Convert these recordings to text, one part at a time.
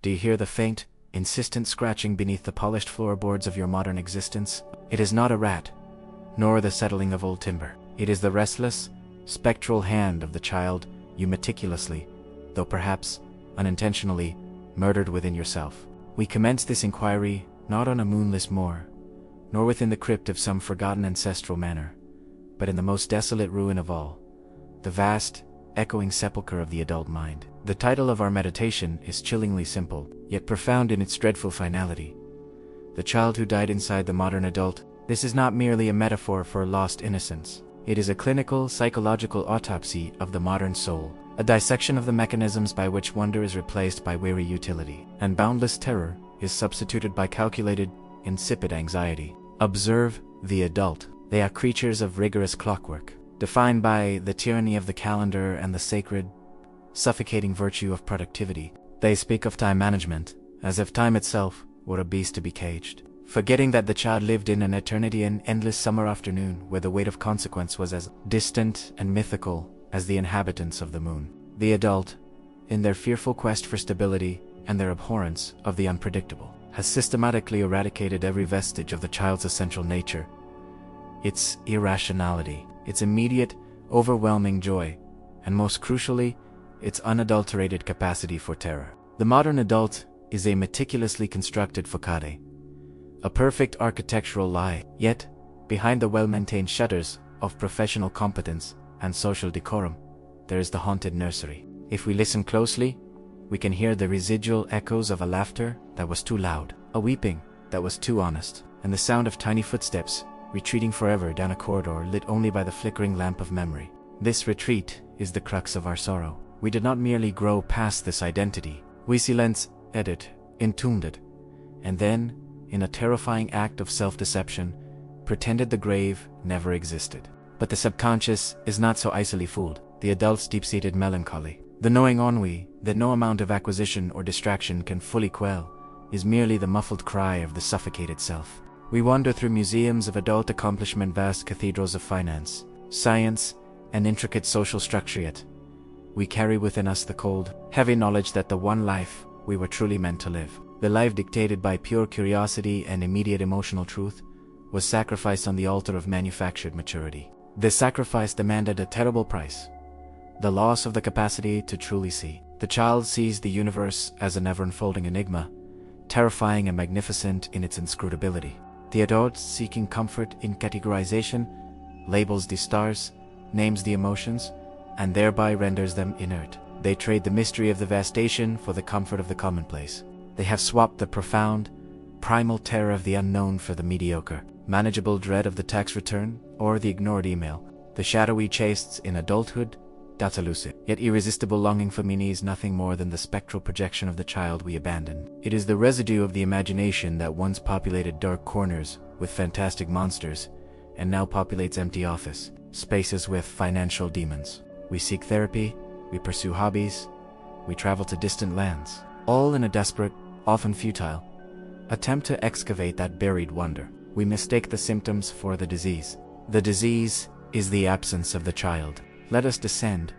Do you hear the faint, insistent scratching beneath the polished floorboards of your modern existence? It is not a rat, nor the settling of old timber. It is the restless, spectral hand of the child you meticulously, though perhaps unintentionally, murdered within yourself. We commence this inquiry not on a moonless moor, nor within the crypt of some forgotten ancestral manor, but in the most desolate ruin of all, the vast, echoing sepulchre of the adult mind. The title of our meditation is chillingly simple, yet profound in its dreadful finality. The child who died inside the modern adult. This is not merely a metaphor for lost innocence. It is a clinical, psychological autopsy of the modern soul, a dissection of the mechanisms by which wonder is replaced by weary utility, and boundless terror is substituted by calculated, insipid anxiety. Observe the adult. They are creatures of rigorous clockwork, defined by the tyranny of the calendar and the sacred, suffocating virtue of productivity. They speak of time management, as if time itself were a beast to be caged, forgetting that the child lived in an eternity, an endless summer afternoon where the weight of consequence was as distant and mythical as the inhabitants of the moon. The adult, in their fearful quest for stability and their abhorrence of the unpredictable, has systematically eradicated every vestige of the child's essential nature, its irrationality, its immediate, overwhelming joy, and most crucially, its unadulterated capacity for terror. The modern adult is a meticulously constructed facade, a perfect architectural lie, yet, behind the well-maintained shutters of professional competence and social decorum, there is the haunted nursery. If we listen closely, we can hear the residual echoes of a laughter that was too loud, a weeping that was too honest, and the sound of tiny footsteps retreating forever down a corridor lit only by the flickering lamp of memory. This retreat is the crux of our sorrow. We did not merely grow past this identity. We silence it, entombed it, and then, in a terrifying act of self-deception, pretended the grave never existed. But the subconscious is not so easily fooled. The adult's deep-seated melancholy, the knowing ennui that no amount of acquisition or distraction can fully quell, is merely the muffled cry of the suffocated self. We wander through museums of adult accomplishment, vast cathedrals of finance, science, and intricate social structure, yet we carry within us the cold, heavy knowledge that the one life we were truly meant to live, the life dictated by pure curiosity and immediate emotional truth, was sacrificed on the altar of manufactured maturity. This sacrifice demanded a terrible price: the loss of the capacity to truly see. The child sees the universe as an ever-unfolding enigma, terrifying and magnificent in its inscrutability. The adult, seeking comfort in categorization, labels the stars, names the emotions, and thereby renders them inert. They trade the mystery of the vastation for the comfort of the commonplace. They have swapped the profound, primal terror of the unknown for the mediocre, manageable dread of the tax return or the ignored email. The shadowy chastes in adulthood, that's elusive, yet irresistible longing for meaning is nothing more than the spectral projection of the child we abandoned. It is the residue of the imagination that once populated dark corners with fantastic monsters and now populates empty office spaces with financial demons. We seek therapy, we pursue hobbies, we travel to distant lands, all in a desperate, often futile, attempt to excavate that buried wonder. We mistake the symptoms for the disease. The disease is the absence of the child. Let us descend,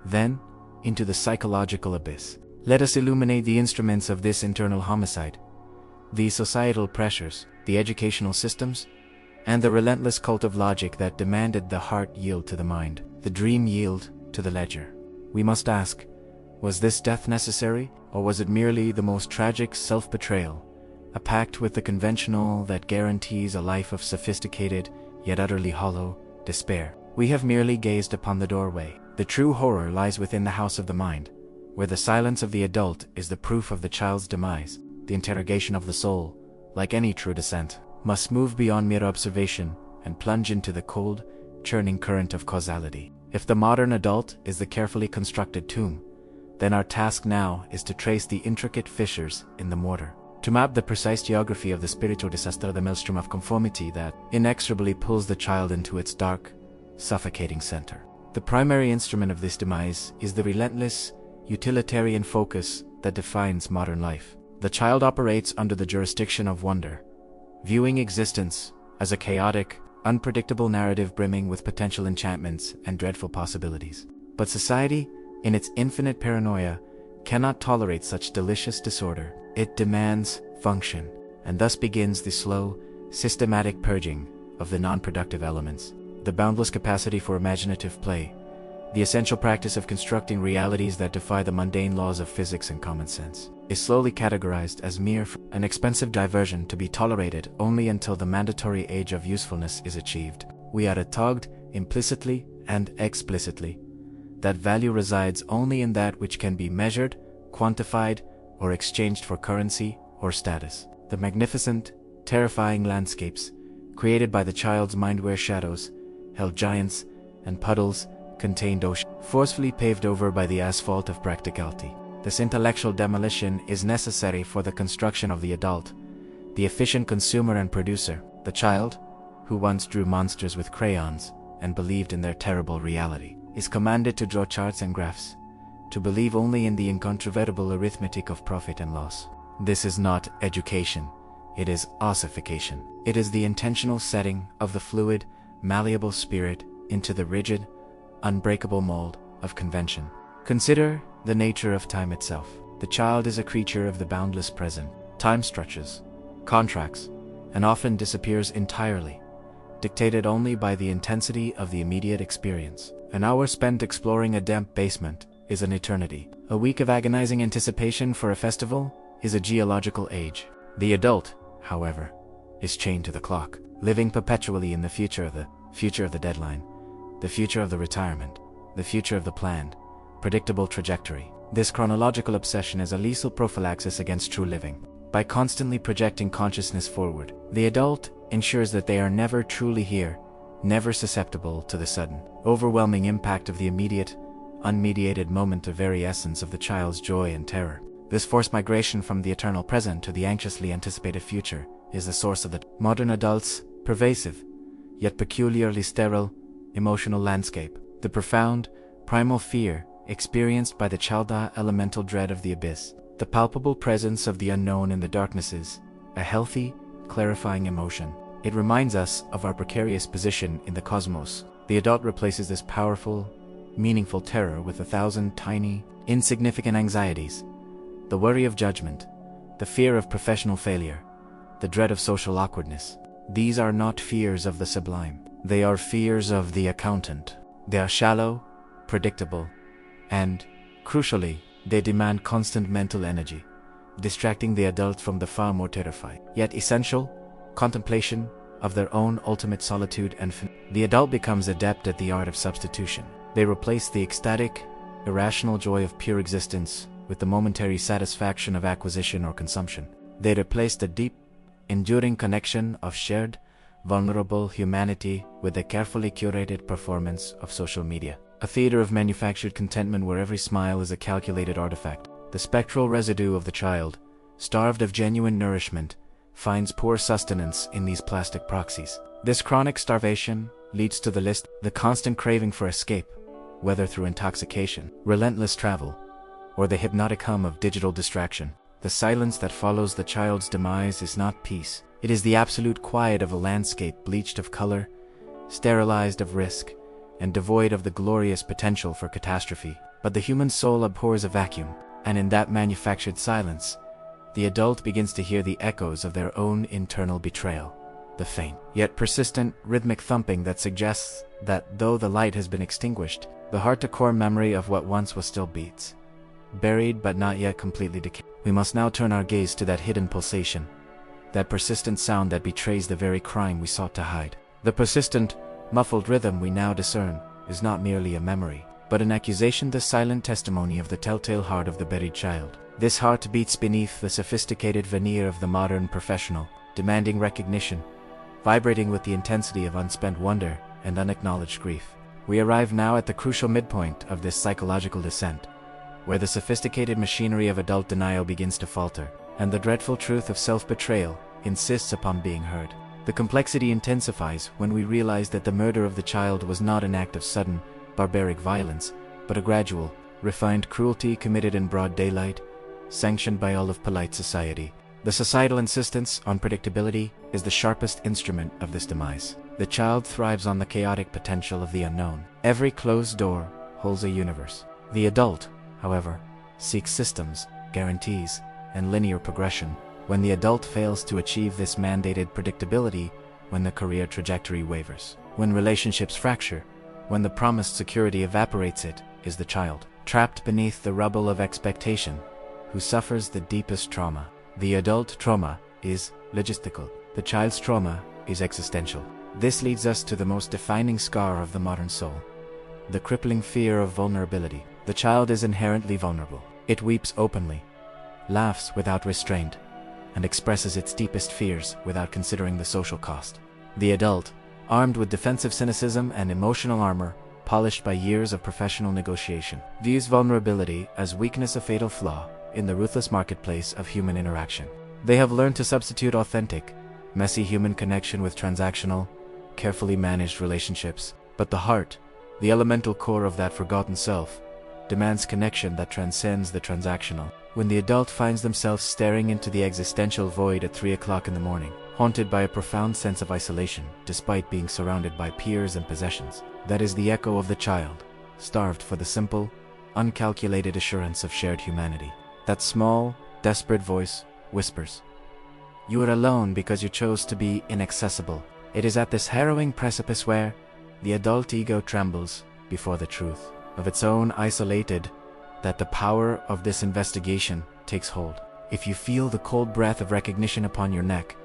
then, into the psychological abyss. Let us illuminate the instruments of this internal homicide, the societal pressures, the educational systems, and the relentless cult of logic that demanded the heart yield to the mind, the dream yield to the ledger. We must ask, was this death necessary, or was it merely the most tragic self-betrayal, a pact with the conventional that guarantees a life of sophisticated, yet utterly hollow, despair? We have merely gazed upon the doorway. The true horror lies within the house of the mind, where the silence of the adult is the proof of the child's demise. The interrogation of the soul, like any true descent, must move beyond mere observation and plunge into the cold, churning current of causality. If the modern adult is the carefully constructed tomb, then our task now is to trace the intricate fissures in the mortar, to map the precise geography of the spiritual disaster, the maelstrom of conformity that inexorably pulls the child into its dark, suffocating center. The primary instrument of this demise is the relentless, utilitarian focus that defines modern life. The child operates under the jurisdiction of wonder, viewing existence as a chaotic, unpredictable narrative brimming with potential enchantments and dreadful possibilities. But society, in its infinite paranoia, cannot tolerate such delicious disorder. It demands function, and thus begins the slow, systematic purging of the non-productive elements. The boundless capacity for imaginative play, the essential practice of constructing realities that defy the mundane laws of physics and common sense, is slowly categorized as an expensive diversion to be tolerated only until the mandatory age of usefulness is achieved. We are taught, implicitly and explicitly, that value resides only in that which can be measured, quantified, or exchanged for currency or status. The magnificent, terrifying landscapes created by the child's mind where shadows held giants and puddles contained ocean, forcefully paved over by the asphalt of practicality. This intellectual demolition is necessary for the construction of the adult, the efficient consumer and producer. The child, who once drew monsters with crayons and believed in their terrible reality, is commanded to draw charts and graphs, to believe only in the incontrovertible arithmetic of profit and loss. This is not education, it is ossification. It is the intentional setting of the fluid, malleable spirit into the rigid, unbreakable mold of convention. Consider the nature of time itself. The child is a creature of the boundless present. Time stretches, contracts, and often disappears entirely, dictated only by the intensity of the immediate experience. An hour spent exploring a damp basement is an eternity. A week of agonizing anticipation for a festival is a geological age. The adult, however, is chained to the clock, living perpetually in the future of the deadline, the future of the retirement, the future of the planned, predictable trajectory. This chronological obsession is a lethal prophylaxis against true living. By constantly projecting consciousness forward, the adult ensures that they are never truly here, never susceptible to the sudden, overwhelming impact of the immediate, unmediated moment of very essence of the child's joy and terror. This forced migration from the eternal present to the anxiously anticipated future is the source of the modern adult's pervasive, yet peculiarly sterile, emotional landscape. The profound, primal fear experienced by the child, elemental dread of the abyss, the palpable presence of the unknown in the darknesses, a healthy, clarifying emotion. It reminds us of our precarious position in the cosmos. The adult replaces this powerful, meaningful terror with 1,000 tiny, insignificant anxieties: the worry of judgment, the fear of professional failure, the dread of social awkwardness. These are not fears of the sublime. They are fears of the accountant. They are shallow, predictable, and, crucially, they demand constant mental energy, distracting the adult from the far more terrifying, yet essential, contemplation of their own ultimate solitude and the adult becomes adept at the art of substitution. They replace the ecstatic, irrational joy of pure existence with the momentary satisfaction of acquisition or consumption. They replace the deep, enduring connection of shared, vulnerable humanity with the carefully curated performance of social media. A theater of manufactured contentment where every smile is a calculated artifact. The spectral residue of the child, starved of genuine nourishment, finds poor sustenance in these plastic proxies. This chronic starvation leads to the constant craving for escape, whether through intoxication, relentless travel, or the hypnotic hum of digital distraction. The silence that follows the child's demise is not peace. It is the absolute quiet of a landscape bleached of color, sterilized of risk, and devoid of the glorious potential for catastrophe. But the human soul abhors a vacuum, and in that manufactured silence, the adult begins to hear the echoes of their own internal betrayal, the faint, yet persistent, rhythmic thumping that suggests that though the light has been extinguished, the heart-to-core memory of what once was still beats, buried but not yet completely decayed. We must now turn our gaze to that hidden pulsation, that persistent sound that betrays the very crime we sought to hide. The persistent, muffled rhythm we now discern is not merely a memory, but an accusation, the silent testimony of the telltale heart of the buried child. This heart beats beneath the sophisticated veneer of the modern professional, demanding recognition, vibrating with the intensity of unspent wonder and unacknowledged grief. We arrive now at the crucial midpoint of this psychological descent, where the sophisticated machinery of adult denial begins to falter, and the dreadful truth of self-betrayal insists upon being heard. The complexity intensifies when we realize that the murder of the child was not an act of sudden, barbaric violence, but a gradual, refined cruelty committed in broad daylight, sanctioned by all of polite society. The societal insistence on predictability is the sharpest instrument of this demise. The child thrives on the chaotic potential of the unknown. Every closed door holds a universe. The adult, however, seeks systems, guarantees, and linear progression. When the adult fails to achieve this mandated predictability, when the career trajectory wavers, when relationships fracture, when the promised security evaporates, it is the child, trapped beneath the rubble of expectation, who suffers the deepest trauma. The adult trauma is logistical. The child's trauma is existential. This leads us to the most defining scar of the modern soul: the crippling fear of vulnerability. The child is inherently vulnerable. It weeps openly, laughs without restraint, and expresses its deepest fears without considering the social cost. The adult, armed with defensive cynicism and emotional armor, polished by years of professional negotiation, views vulnerability as weakness, a fatal flaw in the ruthless marketplace of human interaction. They have learned to substitute authentic, messy human connection with transactional, carefully managed relationships. But the heart, the elemental core of that forgotten self, demands connection that transcends the transactional. When the adult finds themselves staring into the existential void at 3 o'clock in the morning, haunted by a profound sense of isolation despite being surrounded by peers and possessions, that is the echo of the child, starved for the simple, uncalculated assurance of shared humanity. That small, desperate voice whispers, "You are alone because you chose to be inaccessible." It is at this harrowing precipice where the adult ego trembles before the truth of its own isolated, that the power of this investigation takes hold. If you feel the cold breath of recognition upon your neck,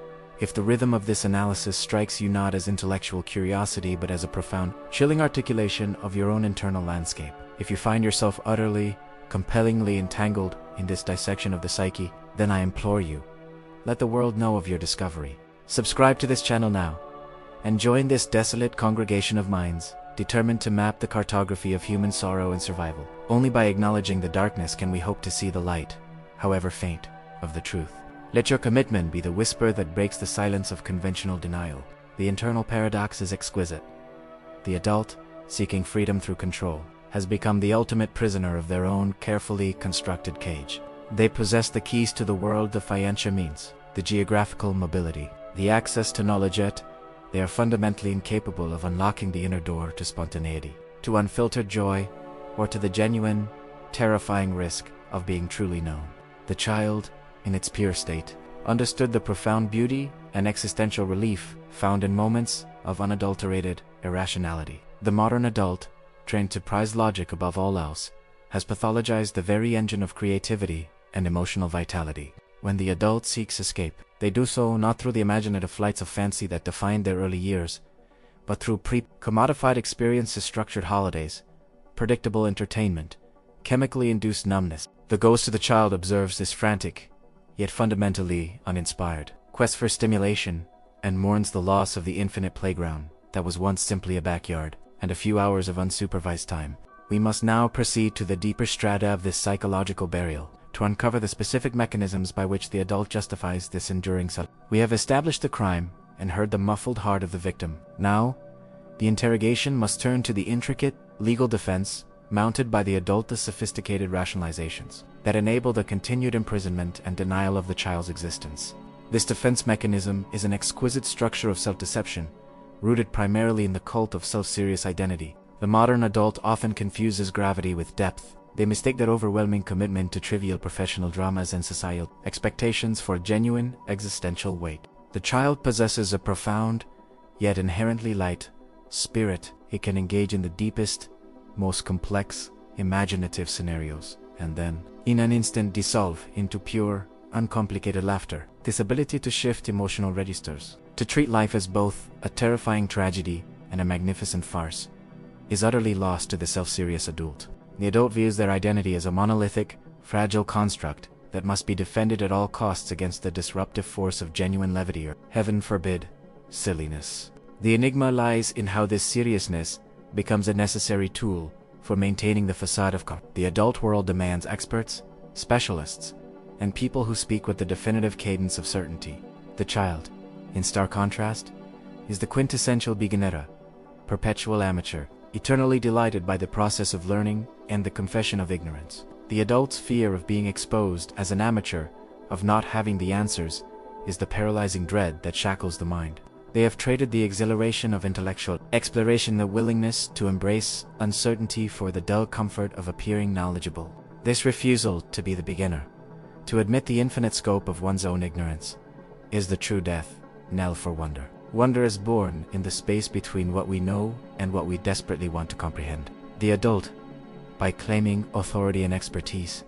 if the rhythm of this analysis strikes you not as intellectual curiosity but as a profound, chilling articulation of your own internal landscape, if you find yourself utterly, compellingly entangled in this dissection of the psyche, then I implore you, let the world know of your discovery. Subscribe to this channel now, and join this desolate congregation of minds, determined to map the cartography of human sorrow and survival. Only by acknowledging the darkness can we hope to see the light, however faint, of the truth. Let your commitment be the whisper that breaks the silence of conventional denial. The internal paradox is exquisite. The adult, seeking freedom through control, has become the ultimate prisoner of their own carefully constructed cage. They possess the keys to the world, the financial means, the geographical mobility, the access to knowledge, yet they are fundamentally incapable of unlocking the inner door to spontaneity, to unfiltered joy, or to the genuine, terrifying risk of being truly known. The child, in its pure state, understood the profound beauty and existential relief found in moments of unadulterated irrationality. The modern adult, trained to prize logic above all else, has pathologized the very engine of creativity and emotional vitality. When the adult seeks escape, they do so not through the imaginative flights of fancy that defined their early years, but through commodified experiences, structured holidays, predictable entertainment, chemically induced numbness. The ghost of the child observes this frantic, yet fundamentally uninspired, quest for stimulation, and mourns the loss of the infinite playground that was once simply a backyard and a few hours of unsupervised time. We must now proceed to the deeper strata of this psychological burial, to uncover the specific mechanisms by which the adult justifies this enduring self. We have established the crime and heard the muffled heart of the victim. Now, the interrogation must turn to the intricate legal defense mounted by the adult, the sophisticated rationalizations that enable the continued imprisonment and denial of the child's existence. This defense mechanism is an exquisite structure of self-deception, rooted primarily in the cult of self-serious identity. The modern adult often confuses gravity with depth. They mistake their overwhelming commitment to trivial professional dramas and societal expectations for genuine existential weight. The child possesses a profound, yet inherently light, spirit. It can engage in the deepest, most complex, imaginative scenarios, and then, in an instant, dissolve into pure, uncomplicated laughter. This ability to shift emotional registers, to treat life as both a terrifying tragedy and a magnificent farce, is utterly lost to the self-serious adult. The adult views their identity as a monolithic, fragile construct that must be defended at all costs against the disruptive force of genuine levity or, heaven forbid, silliness. The enigma lies in how this seriousness becomes a necessary tool for maintaining the facade of the adult world demands experts, specialists, and people who speak with the definitive cadence of certainty. The child, in stark contrast, is the quintessential beginner, perpetual amateur, eternally delighted by the process of learning and the confession of ignorance. The adult's fear of being exposed as an amateur, of not having the answers, is the paralyzing dread that shackles the mind. They have traded the exhilaration of intellectual exploration, the willingness to embrace uncertainty, for the dull comfort of appearing knowledgeable. This refusal to be the beginner, to admit the infinite scope of one's own ignorance, is the true death knell for wonder. Wonder is born in the space between what we know and what we desperately want to comprehend. The adult, by claiming authority and expertise,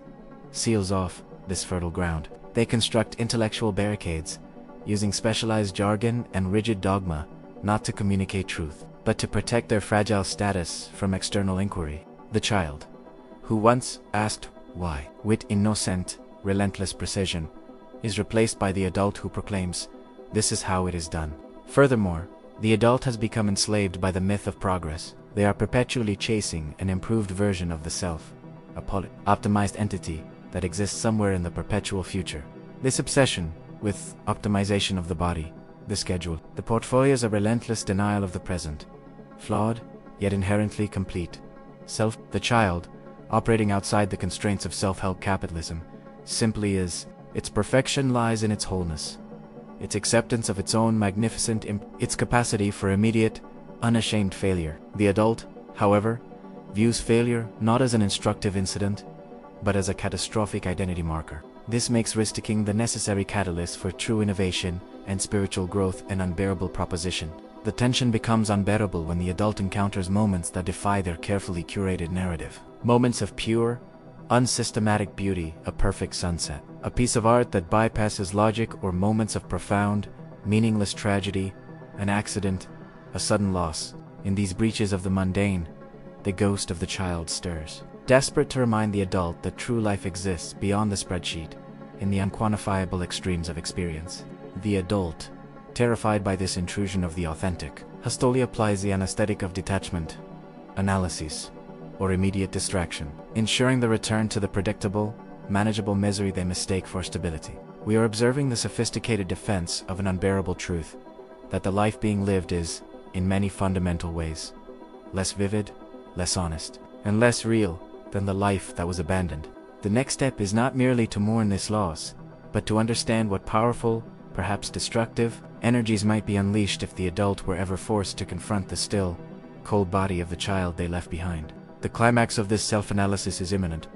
seals off this fertile ground. They construct intellectual barricades, using specialized jargon and rigid dogma not to communicate truth, but to protect their fragile status from external inquiry. The child, who once asked why, with innocent, relentless precision, is replaced by the adult who proclaims, "This is how it is done." Furthermore, the adult has become enslaved by the myth of progress. They are perpetually chasing an improved version of the self, a optimized entity that exists somewhere in the perpetual future. This obsession with optimization of the body, the schedule, the portfolio is a relentless denial of the present, flawed, yet inherently complete. The child, operating outside the constraints of self-help capitalism, simply is. Its perfection lies in its wholeness, its acceptance of its own magnificent its capacity for immediate, unashamed failure. The adult, however, views failure not as an instructive incident, but as a catastrophic identity marker. This makes risk-taking the necessary catalyst for true innovation and spiritual growth an unbearable proposition. The tension becomes unbearable when the adult encounters moments that defy their carefully curated narrative. Moments of pure, unsystematic beauty, a perfect sunset, a piece of art that bypasses logic, or moments of profound, meaningless tragedy, an accident, a sudden loss. In these breaches of the mundane, the ghost of the child stirs, desperate to remind the adult that true life exists beyond the spreadsheet, in the unquantifiable extremes of experience. The adult, terrified by this intrusion of the authentic, hastily applies the anesthetic of detachment, analysis, or immediate distraction, ensuring the return to the predictable, manageable misery they mistake for stability. We are observing the sophisticated defense of an unbearable truth, that the life being lived is, in many fundamental ways, less vivid, less honest, and less real than the life that was abandoned. The next step is not merely to mourn this loss, but to understand what powerful, perhaps destructive, energies might be unleashed if the adult were ever forced to confront the still, cold body of the child they left behind. The climax of this self-analysis is imminent,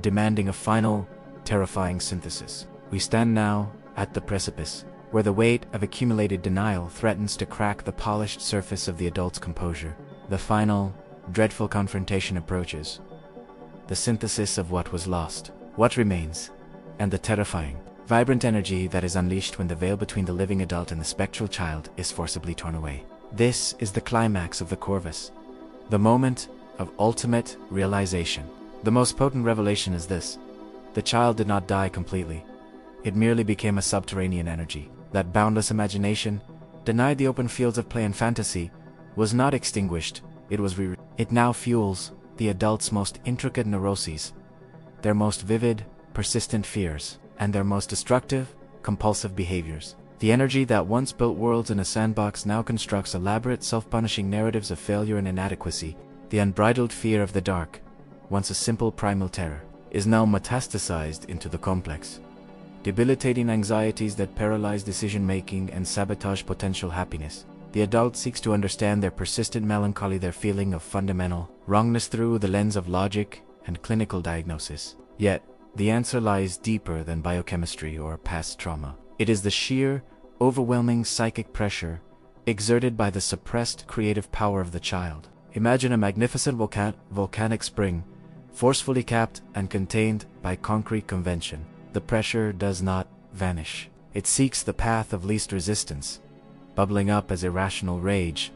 demanding a final, terrifying synthesis. We stand now at the precipice, where the weight of accumulated denial threatens to crack the polished surface of the adult's composure. The final, dreadful confrontation approaches. The synthesis of what was lost, what remains, and the terrifying, vibrant energy that is unleashed when the veil between the living adult and the spectral child is forcibly torn away. This is the climax of the Corvus, the moment of ultimate realization. The most potent revelation is this: the child did not die completely. It merely became a subterranean energy. That boundless imagination, denied the open fields of play and fantasy, was not extinguished, it now fuels the adult's most intricate neuroses, their most vivid, persistent fears, and their most destructive, compulsive behaviors. The energy that once built worlds in a sandbox now constructs elaborate, self-punishing narratives of failure and inadequacy. The unbridled fear of the dark, once a simple primal terror, is now metastasized into the complex, debilitating anxieties that paralyze decision-making and sabotage potential happiness. The adult seeks to understand their persistent melancholy, their feeling of fundamental wrongness through the lens of logic and clinical diagnosis. Yet, the answer lies deeper than biochemistry or past trauma. It is the sheer, overwhelming psychic pressure exerted by the suppressed creative power of the child. Imagine a magnificent volcanic spring, forcefully capped and contained by concrete convention. The pressure does not vanish. It seeks the path of least resistance, bubbling up as irrational rage,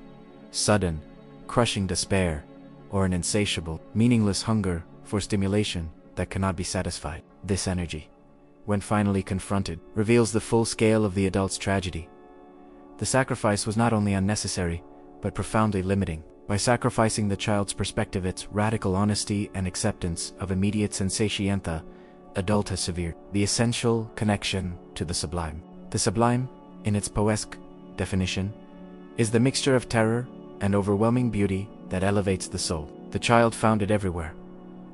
sudden, crushing despair, or an insatiable, meaningless hunger for stimulation that cannot be satisfied. This energy, when finally confronted, reveals the full scale of the adult's tragedy. The sacrifice was not only unnecessary, but profoundly limiting. By sacrificing the child's perspective, its radical honesty and acceptance of immediate sensation, the adult has severed the essential connection to the sublime. The sublime, in its poetic definition, is the mixture of terror and overwhelming beauty that elevates the soul. The child found it everywhere,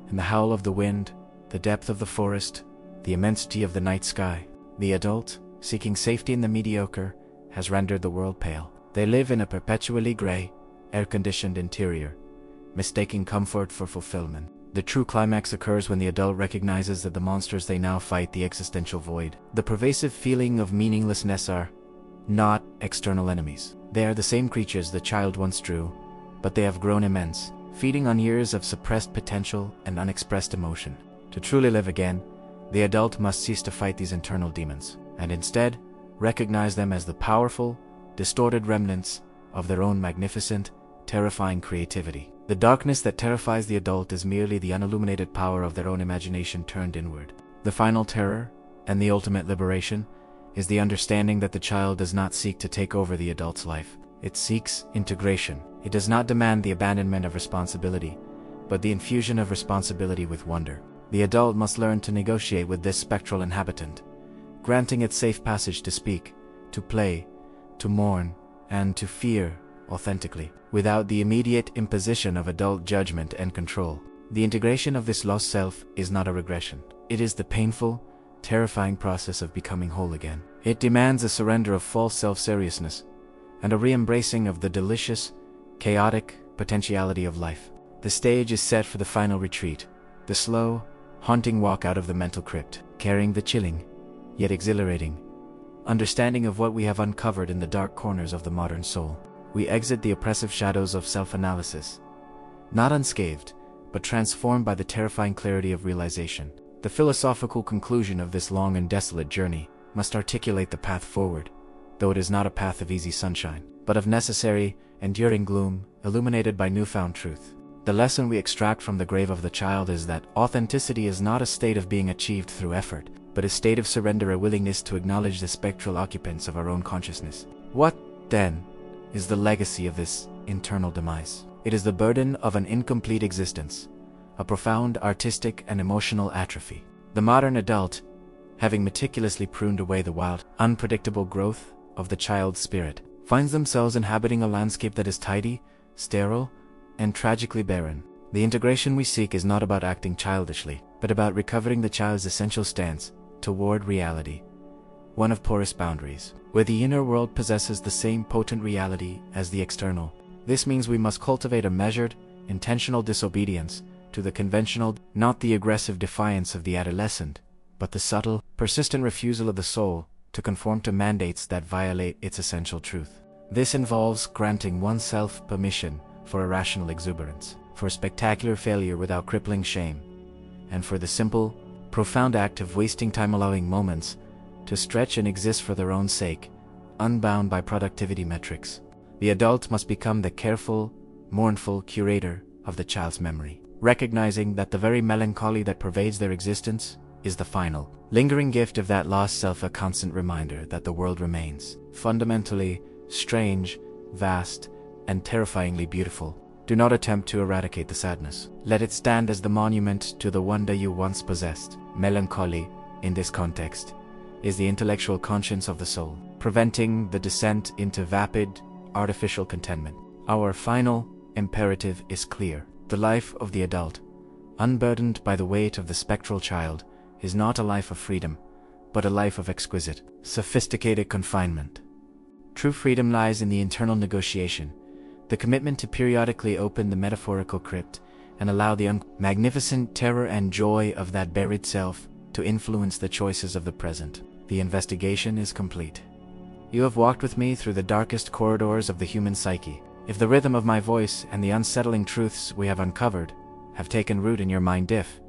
in the howl of the wind, the depth of the forest, the immensity of the night sky. The adult, seeking safety in the mediocre, has rendered the world pale. They live in a perpetually gray, air-conditioned interior, mistaking comfort for fulfillment. The true climax occurs when the adult recognizes that the monsters they now fight, the existential void, the pervasive feeling of meaninglessness, are not external enemies. They are the same creatures the child once drew, but they have grown immense, feeding on years of suppressed potential and unexpressed emotion. To truly live again, the adult must cease to fight these internal demons, and instead recognize them as the powerful, distorted remnants of their own magnificent, terrifying creativity. The darkness that terrifies the adult is merely the unilluminated power of their own imagination turned inward. The final terror, and the ultimate liberation, is the understanding that the child does not seek to take over the adult's life. It seeks integration. It does not demand the abandonment of responsibility, but the infusion of responsibility with wonder. The adult must learn to negotiate with this spectral inhabitant, granting it safe passage to speak, to play, to mourn, and to fear authentically, without the immediate imposition of adult judgment and control. The integration of this lost self is not a regression. It is the painful, terrifying process of becoming whole again. It demands a surrender of false self-seriousness and a re-embracing of the delicious, chaotic potentiality of life. The stage is set for the final retreat, the slow, haunting walk out of the mental crypt, carrying the chilling, yet exhilarating, understanding of what we have uncovered in the dark corners of the modern soul. We exit the oppressive shadows of self-analysis, not unscathed, but transformed by the terrifying clarity of realization. The philosophical conclusion of this long and desolate journey must articulate the path forward, though it is not a path of easy sunshine, but of necessary, enduring gloom, illuminated by newfound truth. The lesson we extract from the grave of the child is that authenticity is not a state of being achieved through effort, but a state of surrender, a willingness to acknowledge the spectral occupants of our own consciousness. What, then, is the legacy of this internal demise? It is the burden of an incomplete existence, a profound artistic and emotional atrophy. The modern adult, having meticulously pruned away the wild, unpredictable growth of the child's spirit, finds themselves inhabiting a landscape that is tidy, sterile, and tragically barren. The integration we seek is not about acting childishly, but about recovering the child's essential stance toward reality, one of porous boundaries, where the inner world possesses the same potent reality as the external. This means we must cultivate a measured, intentional disobedience to the conventional, not the aggressive defiance of the adolescent, but the subtle, persistent refusal of the soul to conform to mandates that violate its essential truth. This involves granting oneself permission for irrational exuberance, for spectacular failure without crippling shame, and for the simple, profound act of wasting time, allowing moments to stretch and exist for their own sake, unbound by productivity metrics. The adult must become the careful, mournful curator of the child's memory, recognizing that the very melancholy that pervades their existence is the final, lingering gift of that lost self, a constant reminder that the world remains fundamentally strange, vast, and terrifyingly beautiful. Do not attempt to eradicate the sadness. Let it stand as the monument to the wonder you once possessed. Melancholy, in this context, is the intellectual conscience of the soul, preventing the descent into vapid, artificial contentment. Our final imperative is clear. The life of the adult, unburdened by the weight of the spectral child, is not a life of freedom, but a life of exquisite, sophisticated confinement. True freedom lies in the internal negotiation, the commitment to periodically open the metaphorical crypt and allow the magnificent terror and joy of that buried self to influence the choices of the present. The investigation is complete. You have walked with me through the darkest corridors of the human psyche. If the rhythm of my voice and the unsettling truths we have uncovered have taken root in your mind, if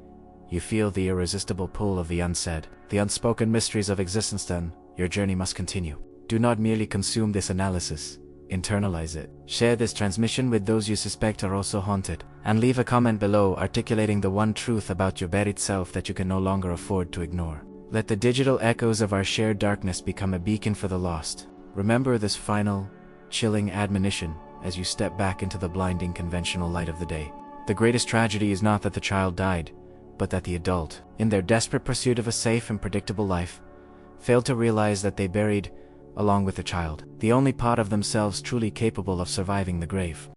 you feel the irresistible pull of the unsaid, the unspoken mysteries of existence, then your journey must continue. Do not merely consume this analysis, internalize it. Share this transmission with those you suspect are also haunted, and leave a comment below articulating the one truth about your buried self that you can no longer afford to ignore. Let the digital echoes of our shared darkness become a beacon for the lost. Remember this final, chilling admonition as you step back into the blinding conventional light of the day. The greatest tragedy is not that the child died, but that the adult, in their desperate pursuit of a safe and predictable life, failed to realize that they buried, along with the child, the only part of themselves truly capable of surviving the grave.